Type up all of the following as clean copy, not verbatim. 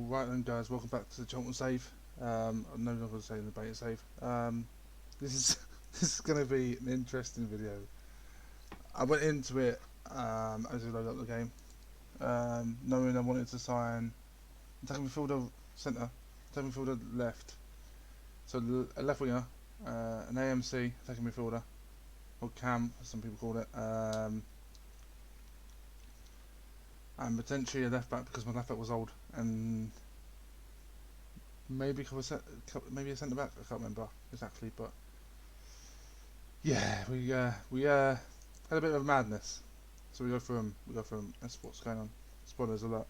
Right then, guys, welcome back to the Charlton save. I'm no longer saying the beta save. This is this is going to be an interesting video. I went into it as I load up the game, knowing I wanted to sign attacking midfielder centre, attacking midfielder left, so a left winger, an AMC attacking midfielder, or cam as some people call it, and potentially a left back because my left back was old, and maybe maybe a centre back. I can't remember exactly, but yeah, we had a bit of a madness. So we go through them. That's what's going on. Spoilers alert.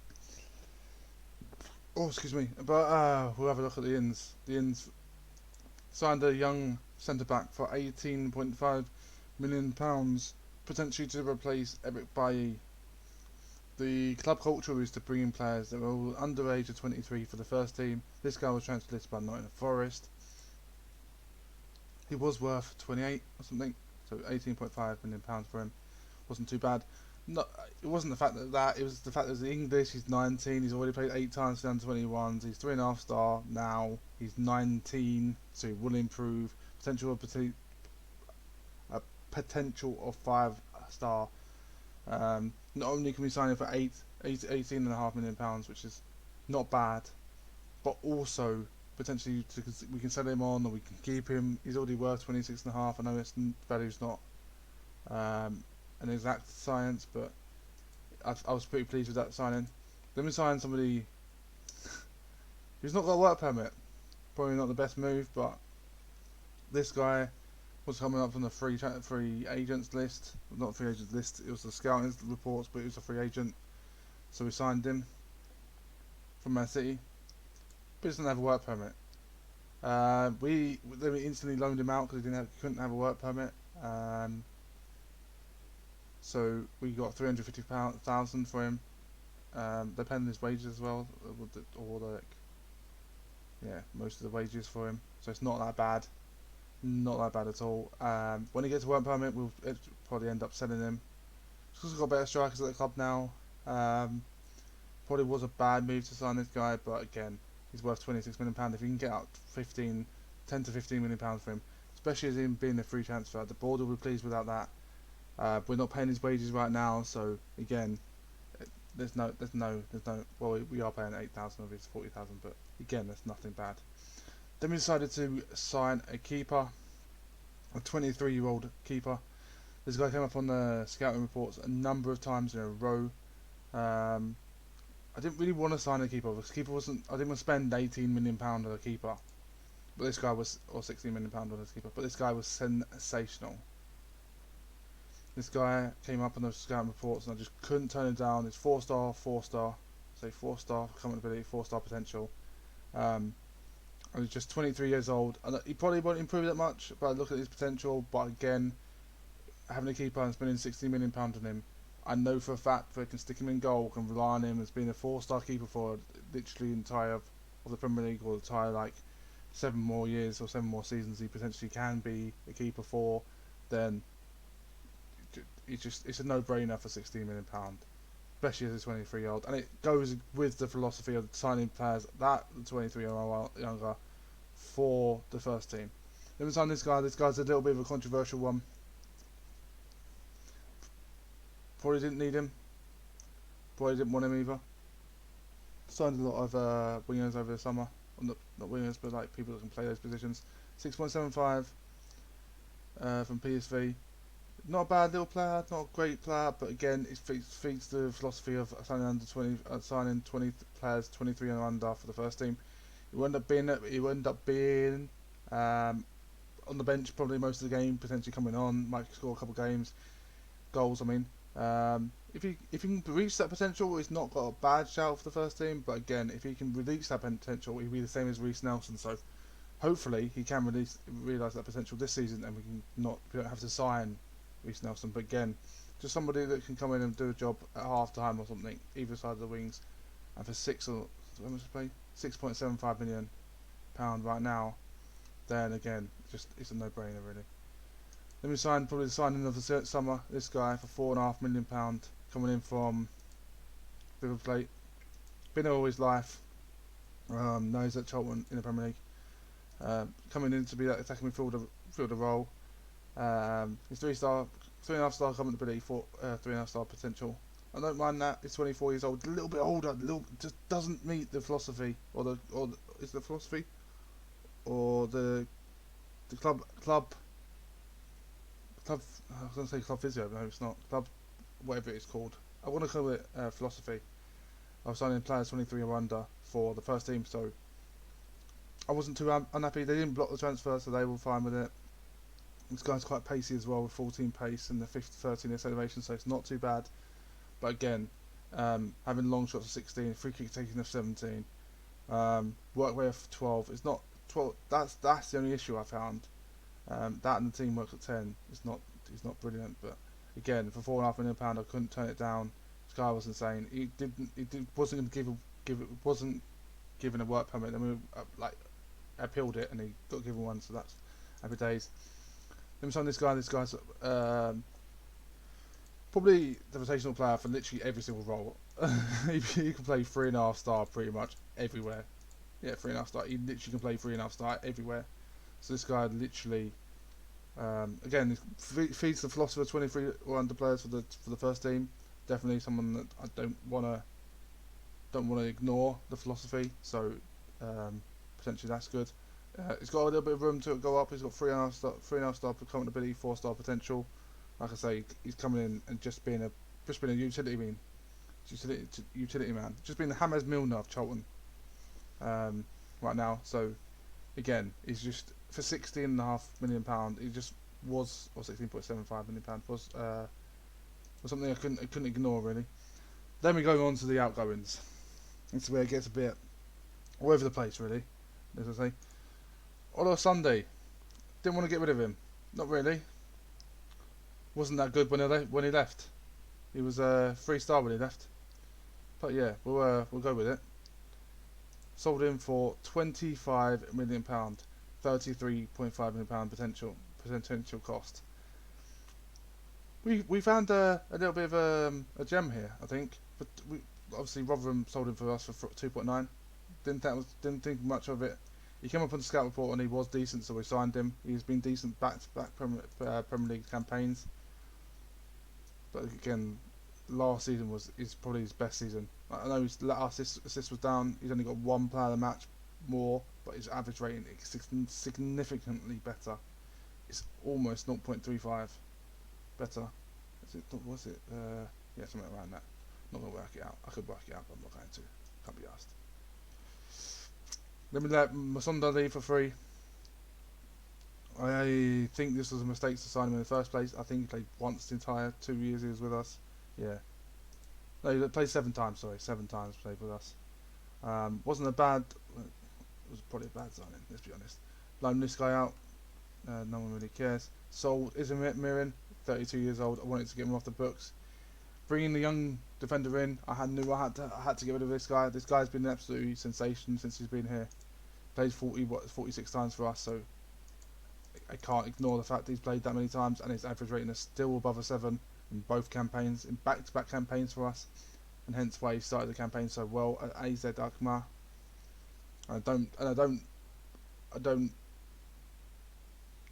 Oh, excuse me. But we'll have a look at the ins. The ins signed a young centre back for £18.5 million, potentially to replace Eric Bailly. The club culture is to bring in players that are all under age of 23 for the first team. This guy was transferred by Nottingham Forest. He was worth 28 or something, so £18.5 million for him. Wasn't too bad. It wasn't the fact that it was the fact that he's English. He's 19. He's already played 8 times for the under-21s. He's 3.5 star now. He's 19, so he will improve. A potential of 5 star. Not only can we sign him for £18.5 million, which is not bad, but also potentially we can sell him on or we can keep him. He's already worth 26.5. I know its value's not an exact science, but I was pretty pleased with that signing. Then we signed somebody who's not got a work permit. Probably not the best move, but this guy was coming up from the free agents list. Not free agents list, it was the scouting reports, but it was a free agent. So we signed him from Man City, but he doesn't have a work permit. Then we instantly loaned him out because he couldn't have a work permit. So we got £350,000 for him. They're paying his wages as well, or most of the wages for him. So it's not that bad. Not that bad at all. When he gets a work permit, we'll probably end up selling him. He's also got better strikers at the club now. Probably was a bad move to sign this guy, but again, he's worth £26 million. If you can get out 10 to 15 million pounds for him, especially as him being a free transfer, the board will be pleased without that. We're not paying his wages right now, so again, there's no. Well, we are paying 8,000 of his 40,000, but again, that's nothing bad. Then we decided to sign a keeper, a 23-year-old keeper. This guy came up on the scouting reports a number of times in a row. I didn't really want to sign a keeper because keeper wasn't. I didn't want to spend £18 million on a keeper, but this guy was, or £16 million on a keeper. But this guy was sensational. This guy came up on the scouting reports, and I just couldn't turn him down. It's 4-star, 4-star, say 4-star current ability, 4-star potential. He's just 23 years old, and he probably won't improve that much. But I look at his potential. But again, having a keeper and spending £60 million on him, I know for a fact that I can stick him in goal, can rely on him as being a 4-star keeper for literally the entire of the Premier League, or the entire 7 more years or 7 more seasons. He potentially can be a keeper for. Then it's a no-brainer for £16 million, especially as a 23-year-old, and it goes with the philosophy of signing players that 23-year-old younger for the first team. Then we signed this guy. This guy's a little bit of a controversial one. Probably didn't need him. Probably didn't want him either. Signed a lot of wingers over the summer. Not wingers, but people that can play those positions. 6.75 from PSV. Not a bad little player, not a great player, but again, it feeds the philosophy of signing signing 20 players 23 and under for the first team. He will end up being on the bench probably most of the game, potentially coming on, might score a couple of goals. I mean, if he can reach that potential, he's not got a bad shout for the first team. But again, if he can release that potential, he'll be the same as Reece Nelson. So hopefully he can realise that potential this season, and we don't have to sign Reece Nelson. But again, just somebody that can come in and do a job at half time or something, either side of the wings, and for £6.75 million right now, then again, it's a no-brainer really. Then we probably the signing of the summer, this guy for £4.5 million, coming in from River Plate. Been there all his life, Now he's at Charlton in the Premier League. Coming in to be that attacking midfielder role. He's 3-star, 3.5-star current ability, 3.5-star potential. I don't mind that. He's 24 years old, a little bit older, just doesn't meet the philosophy is the philosophy or the club. I was going to say club physio, but no, it's not club. Whatever it's called, I want to call it philosophy. I was signing players 23 or under for the first team, so I wasn't too unhappy. They didn't block the transfer, so they were fine with it. This guy's quite pacey as well, with 14 pace and the 13 acceleration, so it's not too bad. But again, having long shots of 16, free kick taking of 17, work rate of 12. It's not 12. That's the only issue I found. That and the teamwork at 10 is not brilliant. But again, for £4.5 million, I couldn't turn it down. This guy was insane. Wasn't going to wasn't given a work permit. Then we appealed it, and he got given one. So that's happy days. Then we signed this guy. This guy's probably the rotational player for literally every single role. He can play 3.5-star pretty much everywhere. Yeah, 3.5-star. He literally can play 3.5-star everywhere. So this guy literally, again, feeds the philosophy of 23 or under players for the first team. Definitely someone that I don't want to ignore the philosophy. So potentially that's good. He's got a little bit of room to go up. He's got 3.5-star current ability, 4-star potential. Like I say, he's coming in and just being a utility man, just being the James Milner of Charlton right now. So again, he's just for £16.5 million. He just was, or £16.75 million was something I couldn't ignore really. Then we go on to the outgoings. It's where it gets a bit all over the place really. As I say, Ola Sunday, didn't want to get rid of him. Not really. Wasn't that good when he left. He was 3-star when he left. But yeah, we'll go with it. Sold him for £25 million, £33.5 million potential cost. We found a little bit of a gem here, I think. But we obviously Rotherham sold him for us for 2.9. Didn't think much of it. He came up on the scout report and he was decent, so we signed him. He's been decent back-to-back Premier League campaigns. But again, last season is probably his best season. I know his assist was down. He's only got one player of the match more, but his average rating is significantly better. It's almost 0.35 better. Was it? Yeah, something around that. Not gonna work it out. I could work it out, but I'm not going to. Can't be asked. Then we let Masonda leave for free. I think this was a mistake to sign him in the first place. I think he played once the entire 2 years he was with us. Yeah. No, he played 7 times, sorry. 7 times played with us. Wasn't a bad... It was probably a bad signing, let's be honest. Loaned this guy out. No one really cares. Sold Izmir Mirin, 32 years old. I wanted to get him off the books. Bringing the young defender in, I had to get rid of this guy. This guy's been an absolute sensation since he's been here. Played 46 times for us, so I can't ignore the fact that he's played that many times, and his average rating is still above a 7 in both campaigns, in back-to-back campaigns for us, and hence why he started the campaign so well at AZ Alkmaar. I'm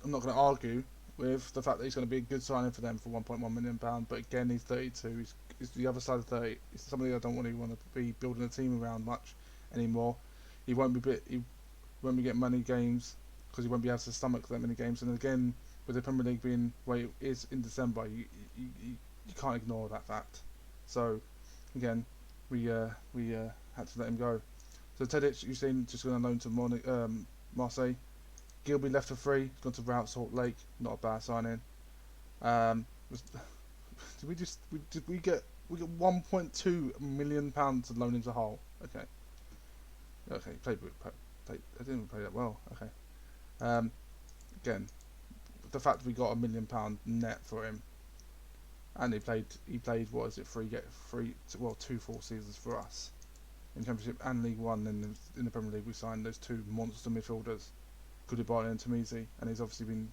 not going to argue with the fact that he's going to be a good signing for them for £1.1 million. But again, he's 32. He's the other side of 30. It's somebody I don't really want to be building a team around much anymore. He won't be getting many games because he won't be able to stomach that many games. And again, with the Premier League being where it is in December, you can't ignore that fact. So again, we had to let him go. So Tedic, you've seen, just going on loan to Marseille. Gilby left for free. He's gone to Route Salt Lake. Not a bad signing. Did we get £1.2 million to loan him to Hull? Okay. I didn't play that well. Okay. Again, the fact that we got £1 million net for him, and he played what is it? 2 full seasons for us in Championship and League One. And in the Premier League, we signed those 2 monster midfielders, Koulibaly and Tamizi, and he's obviously been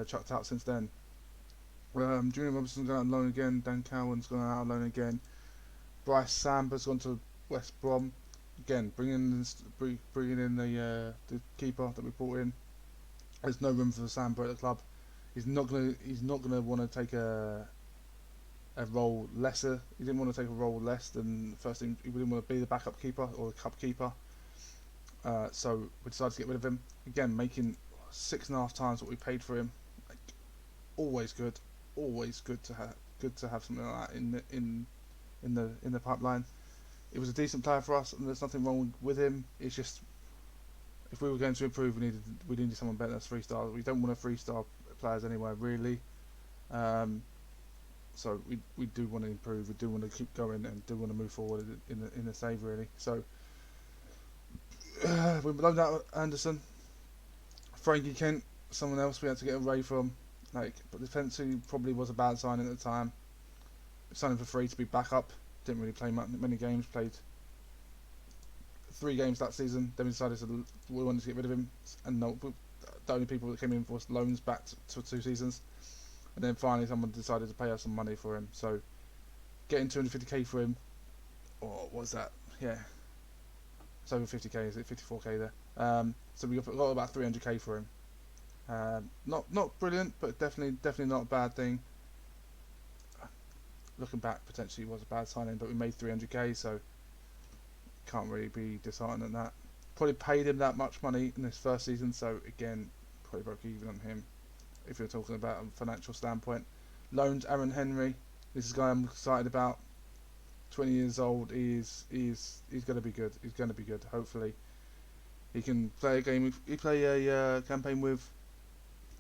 chucked out since then. Julian Robinson's gone out on loan again. Dan Cowan's gone out on loan again. Bryce Samber's gone to West Brom. again, bringing in the keeper that we brought in. There's no room for Sambo at the club. He's not gonna want to take a role lesser. He didn't want to take a role less than the first team. He didn't want to be the backup keeper or the cup keeper. So we decided to get rid of him. Again, making 6.5 times what we paid for him. Like, always good. Always good to have something like that in the pipeline. It was a decent player for us, and there's nothing wrong with him. It's just, if we were going to improve, we needed someone better than 3 stars. We don't want a 3-star players anywhere really. So we do want to improve. We do want to keep going and do want to move forward in the save really. So we loaned out Anderson, Frankie Kent, someone else we had to get away from. Like, but defensively probably was a bad signing at the time. Signed him for free to be backup. Didn't really play many games. Played 3 games that season. Then we decided we wanted to get rid of him, and the only people that came in was loans back to 2 seasons. And then finally someone decided to pay us some money for him. So getting 250k for him, or what was that? Yeah, it's over 50k. Is it 54k there? So we got about 300k for him. Not brilliant, but definitely not a bad thing. Looking back, potentially was a bad signing, but we made 300k, so can't really be disheartened at that. Probably paid him that much money in his first season, so again, probably broke even on him. If you're talking about a financial standpoint, loaned Aaron Henry. This is a guy I'm excited about. 20 years old. He's going to be good. He's going to be good. Hopefully, he can play a game. He play a campaign with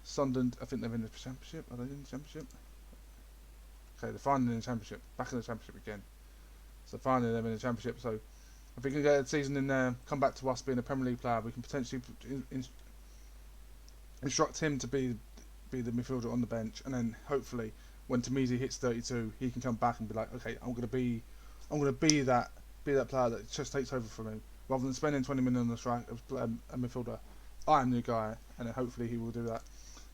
Sunderland. I think they're in the Championship. Are they in the Championship? Okay, they're finally in the Championship. Back in the Championship again. So finally they're in the Championship. So if we can get a season in there, come back to us being a Premier League player, we can potentially instruct him to be the midfielder on the bench, and then hopefully when Tamizi hits 32, he can come back and be like, okay, I'm gonna be that player that just takes over from him, rather than spending 20 million on the strike a midfielder. I'm the guy, and then hopefully he will do that.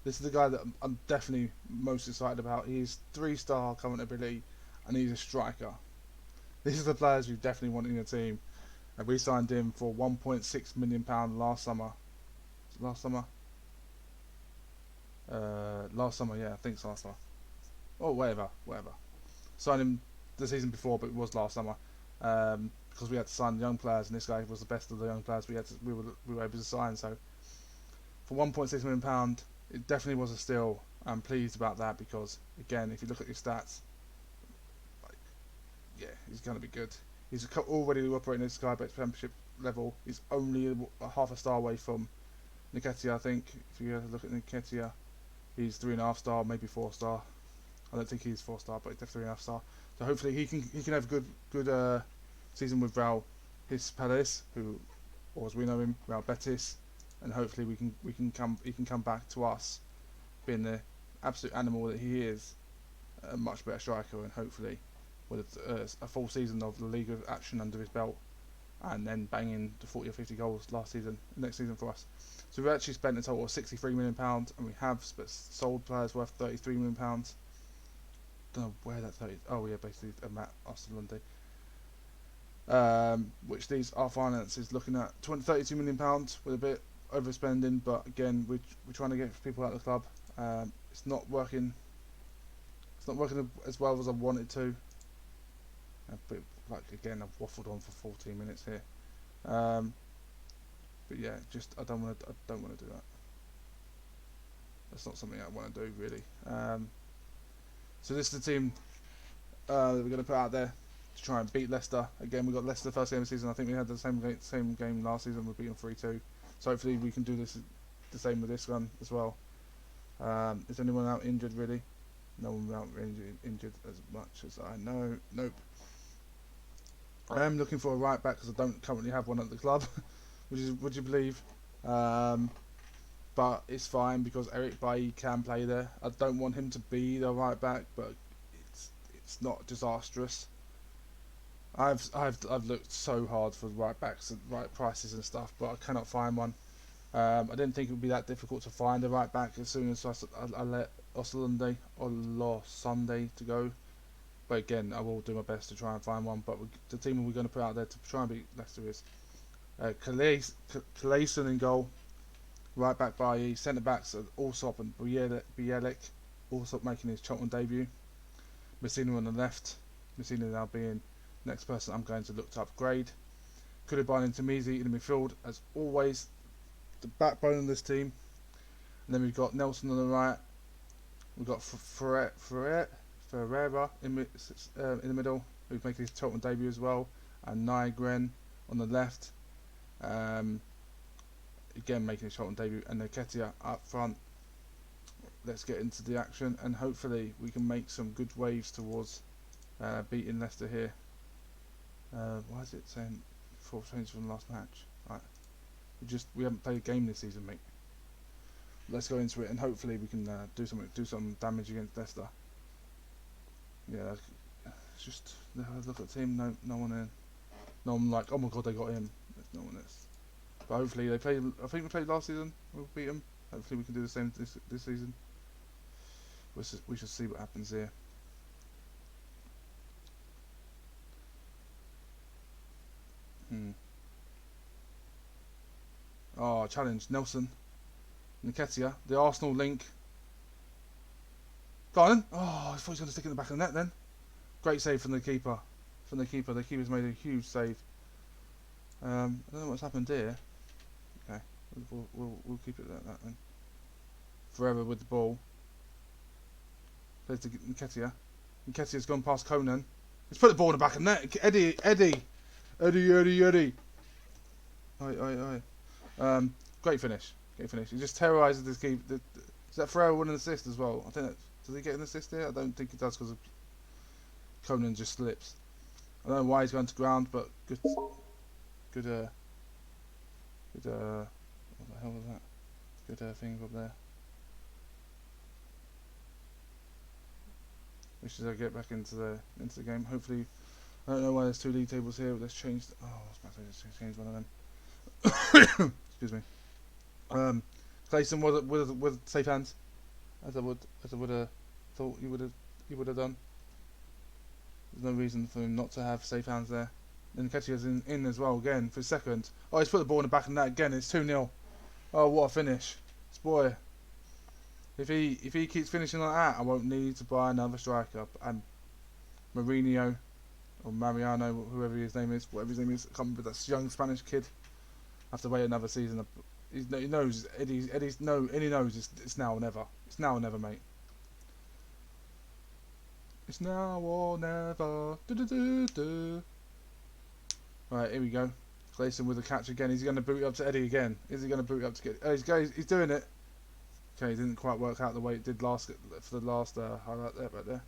This is the guy that I'm definitely most excited about. He's 3-star current ability, and he's a striker. This is the players you definitely want in your team, and we signed him for £1.6 million last summer. Last summer, yeah, I think it's last summer. Oh, whatever. Signed him the season before, but it was last summer, because we had to sign young players, and this guy was the best of the young players we were able to sign. So for £1.6 million, it definitely was a steal. I'm pleased about that because, again, if you look at his stats, like, yeah, he's going to be good. He's already operating at Sky Bet Championship level. He's only a half a star away from Nketiah, I think. If you look at Nketiah, he's 3.5-star, maybe 4-star. I don't think he's 4-star, but he's definitely 3.5-star. So hopefully he can have a good season with Real Palace, who, or as we know him, Real Betis, and hopefully he can come back to us, being the absolute animal that he is, a much better striker, and hopefully with a full season of the League of Action under his belt, and then banging the 40 or 50 goals next season for us. So we've actually spent a total of £63 million, and we have sold players worth £33 million. Don't know where that 30. Oh yeah, basically Matt Osterlunde. Which these our finances looking at £32 million with a bit overspending, but again we're trying to get people out of the club. It's not working. It's not working as well as I wanted to. But like again, I've waffled on for 14 minutes here. But yeah, just I don't want to do that. That's not something I want to do really. So this is the team that we're going to put out there to try and beat Leicester. Again, we got Leicester first game of the season. I think we had the same game last season. We beat them 3-2. So hopefully we can do the same with this one as well. Is anyone out injured really? No one out injured as much as I know. Nope. I am looking for a right back because I don't currently have one at the club, would you believe? But it's fine because Eric Bailly can play there. I don't want him to be the right back, but it's not disastrous. I've looked so hard for right backs at right prices and stuff, but I cannot find one. I didn't think it would be that difficult to find a right back as soon as I let Osterlunde or Sunday to go. But again, I will do my best to try and find one. But the team we're going to put out there to try and beat Leicester is Clayson in goal, right back Bailly, centre backs Allsop and Bielik. Allsop making his Charlton debut. Messina on the left. Messina now being next person I'm going to look to upgrade. Koulibaly and Tamizi in the midfield, as always, the backbone of this team. And then we've got Nelson on the right. We've got Ferreira in the middle, who's making his Charlton debut as well, and Nygren on the left, again making his Charlton debut, and Nketiah up front. Let's get into the action, and hopefully we can make some good waves towards beating Leicester here. Why is it saying 4 changes from the last match? Right, we haven't played a game this season, mate. Let's go into it, and hopefully we can do some damage against Leicester. Yeah, it's just look at the team. No one in. No one like, oh my god, they got in. There's no one else. But hopefully they played. I think we played last season. We'll beat them. Hopefully we can do the same this season. We shall see what happens here. Oh, challenge Nelson. Nketiah, the Arsenal link. Go on then. Oh, I thought he was going to stick in the back of the net then. Great save from the keeper. The keeper's made a huge save. I don't know what's happened here. Okay, we'll keep it like that then. Forever with the ball. Plays to Nketiah. Nketiah's gone past Conan. He's put the ball in the back of the net. Eddie. Oi. Great finish. He just terrorises this keeper. Does that Ferreira win an assist as well? I think that, does he get an assist here? I don't think he does because Conan just slips. I don't know why he's going to ground, but good. What the hell was that? Good thing up there. We should get back into the game. Hopefully, I don't know why there's 2 league tables here. But let's change. I was about to change one of them. Excuse me. Clayson with safe hands, as I would have thought he would have done. There's no reason for him not to have safe hands there. And Nketiah's in as well again for a second. Oh, he's put the ball in the back of the net again. It's 2-0. Oh, what a finish! This boy. If he keeps finishing like that, I won't need to buy another striker. And Mourinho or Mariano, whoever his name is, whatever his name is, come with that young Spanish kid. I have to wait another season. He knows Eddie's it's now or never. It's now or never, mate. It's now or never. Right, here we go. Clayson with a catch again. Is he going to boot it up to Eddie again? Is he going to boot it up to get? Oh, he's doing it. Okay, it didn't quite work out the way it did for the last highlight there, right there.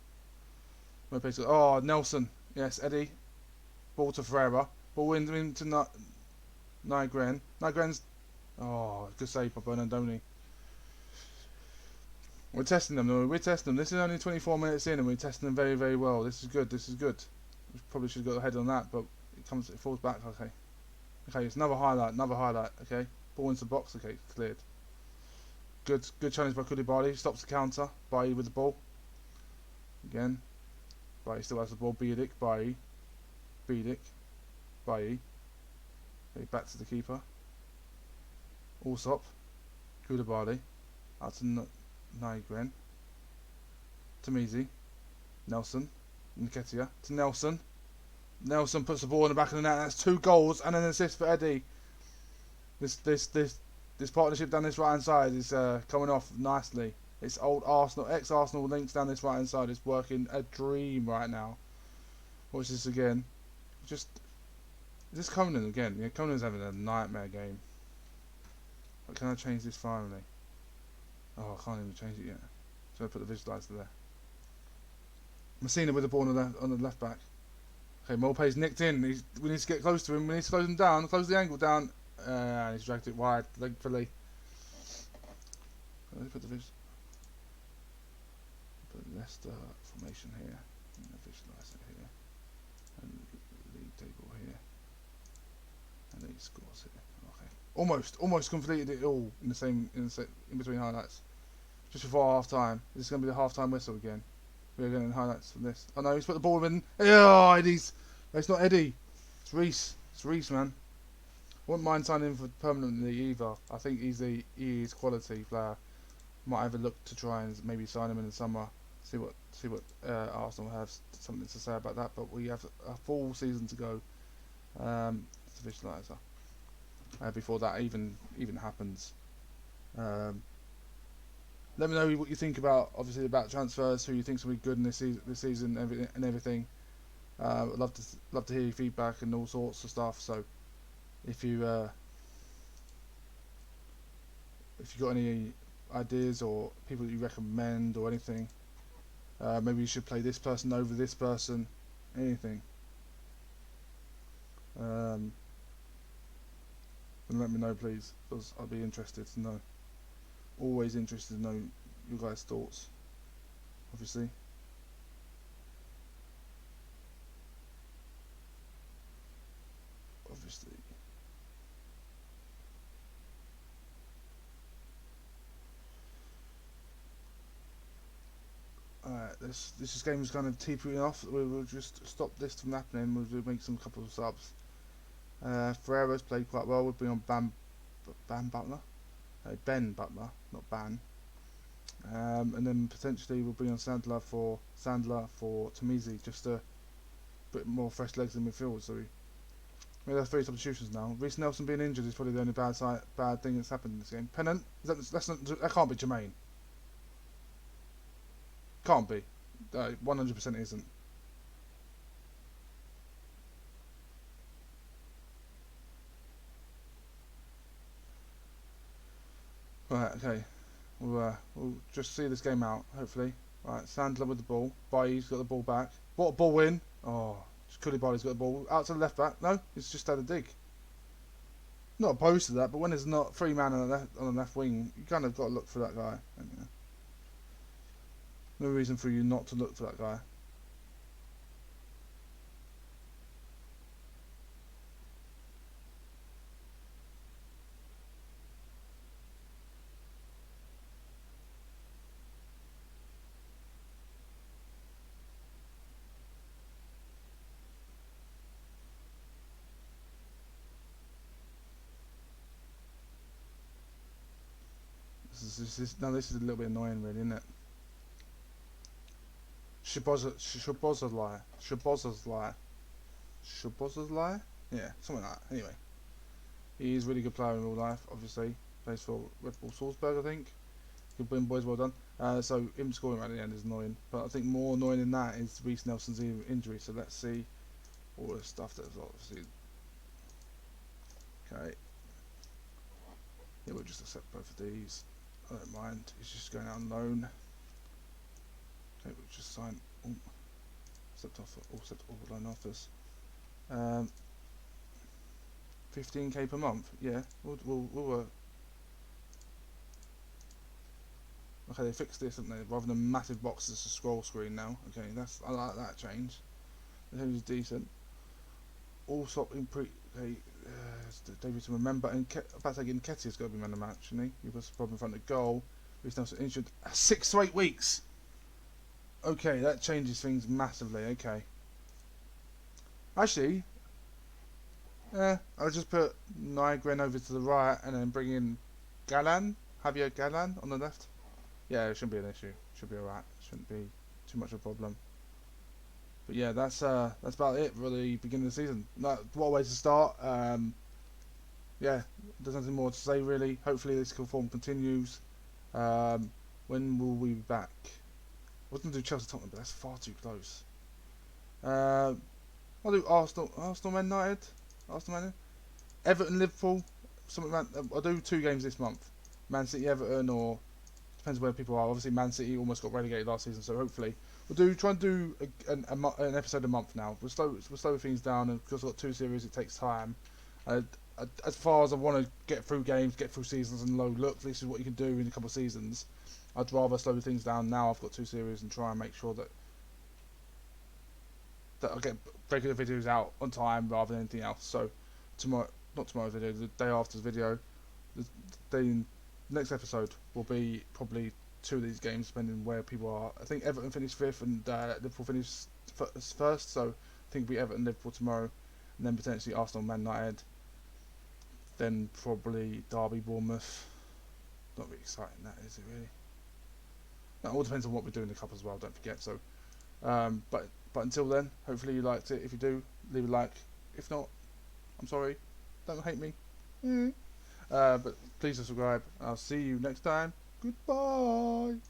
Oh, Nelson. Yes, Eddie. Ball to Ferreira. Ball into Nygren. Nygren's. Oh, good save by Bernardoni. We're testing them, though. This is only 24 minutes in, and we're testing them very, very well. This is good. We probably should have got ahead on that, but it falls back. Okay, it's another highlight. Okay, ball into the box. Okay, cleared. Good challenge by Koulibaly. Stops the counter. Bailly with the ball. Again. Bailly still has the ball. Bailly. Okay, back to the keeper. Allsop. Koulibaly. Out to Nygren. Tamizi. Nelson. Nketiah. To Nelson. Nelson puts the ball in the back of the net. That's 2 goals and an assist for Eddie. This partnership down this right hand side is coming off nicely. It's old Arsenal, ex-Arsenal links down this right hand side. It's working a dream right now. Watch this again. Is this Conan again? Yeah, Conan's having a nightmare game. But can I change this finally? Oh, I can't even change it yet. So I put the visualizer there. Messina with the ball on the left back. Okay, Morpé's nicked in. We need to get close to him. We need to close him down. Close the angle down. And he's dragged it wide, thankfully. Let's put the Leicester formation here. And visualize it here. And league table here. And he scores it. Okay. Almost completed it all in between highlights. Just before half time. This is going to be the half time whistle again. We're getting highlights from this. Oh no, he's put the ball in. Oh, Eddie's. No, it's not Eddie. It's Reese. It's Reese, man. I wouldn't mind signing him for permanently either. I think he's quality player. Might have a look to try and maybe sign him in the summer. See what Arsenal have something to say about that. But we have a full season to go to visualise before that even happens. Let me know what you think about transfers. Who you think's will be good in this season, everything. I'd love to hear your feedback and all sorts of stuff. So if you got any ideas or people that you recommend or anything, maybe you should play this person over this person, anything. Then let me know, please, because I'd be interested to know. Always interested to know your guys' thoughts, obviously. Alright, this game is kind of teetering off. We will just stop this from happening. We'll make some couple of subs. Ferreira's played quite well. We'll bring on Ben Butler, not Ban. And then potentially we'll bring on Sandler for Tamizi, just a bit more fresh legs in midfield. So we have 3 substitutions now. Reece Nelson being injured is probably the only bad thing that's happened in this game. Pennant, that can't be Jermaine. Can't be. 100% isn't. Right, okay. We'll just see this game out, hopefully. Right, Sandler with the ball. Bailly's got the ball back. What a ball in. Oh, Koulibaly's got the ball. Out to the left back. No, he's just had a dig. Not opposed to that, but when there's not 3 man on the left wing, you kind of got to look for that guy. Yeah. No reason for you not to look for that guy. This is a little bit annoying, really, isn't it? Shabozalai. Yeah, something like that. Anyway, he's a really good player in real life. Obviously, plays for Red Bull Salzburg, I think. Good win, boys. Well done. So him scoring right at the end is annoying, but I think more annoying than that is Reece Nelson's injury. So let's see all the stuff that's obviously okay. Yeah, we'll just accept both of these. I don't mind. He's just going out on loan. Okay, we'll just sign. Accept all loan offers. 15k per month. Yeah, we'll okay, they fixed this, haven't they? Rather than massive boxes, it's a scroll screen now. Okay, I like that change. The change is decent. Also, okay, David to remember, and about to get Nketiah's got to be man of the match, isn't he? He was probably in front of the goal. He's now injured 6 to 8 weeks. Okay, that changes things massively. Okay. Actually, I'll just put Nygren over to the right and then bring in Javier Galan on the left. Yeah, it shouldn't be an issue. Should be alright. Shouldn't be too much of a problem. But yeah, that's about it for the beginning of the season. What a way to start. Yeah, there's nothing more to say really. Hopefully this form continues. When will we be back? I was going to do Chelsea Tottenham, but that's far too close. I'll do Arsenal Man United. Everton Liverpool. Something like that. I'll do 2 games this month. Man City Everton, or depends where people are. Obviously Man City almost got relegated last season, so hopefully we'll try and do an episode a month now. We'll slow things down, and because I've got 2 series, it takes time. As far as I want to get through games, get through seasons, and look, this is what you can do in a couple of seasons. I'd rather slow things down now. I've got 2 series and try and make sure that I get regular videos out on time rather than anything else. So not tomorrow's video, the day after's video, the next episode will be probably two of these games, depending where people are. I think Everton finished fifth and Liverpool finished first, so I think we Everton Liverpool tomorrow, and then potentially Arsenal Man United, then probably Derby Bournemouth. Not really exciting, that is it really. That all depends on what we do in the cup as well. Don't forget. So, but until then, hopefully you liked it. If you do, leave a like. If not, I'm sorry. Don't hate me. But please subscribe. I'll see you next time. Goodbye.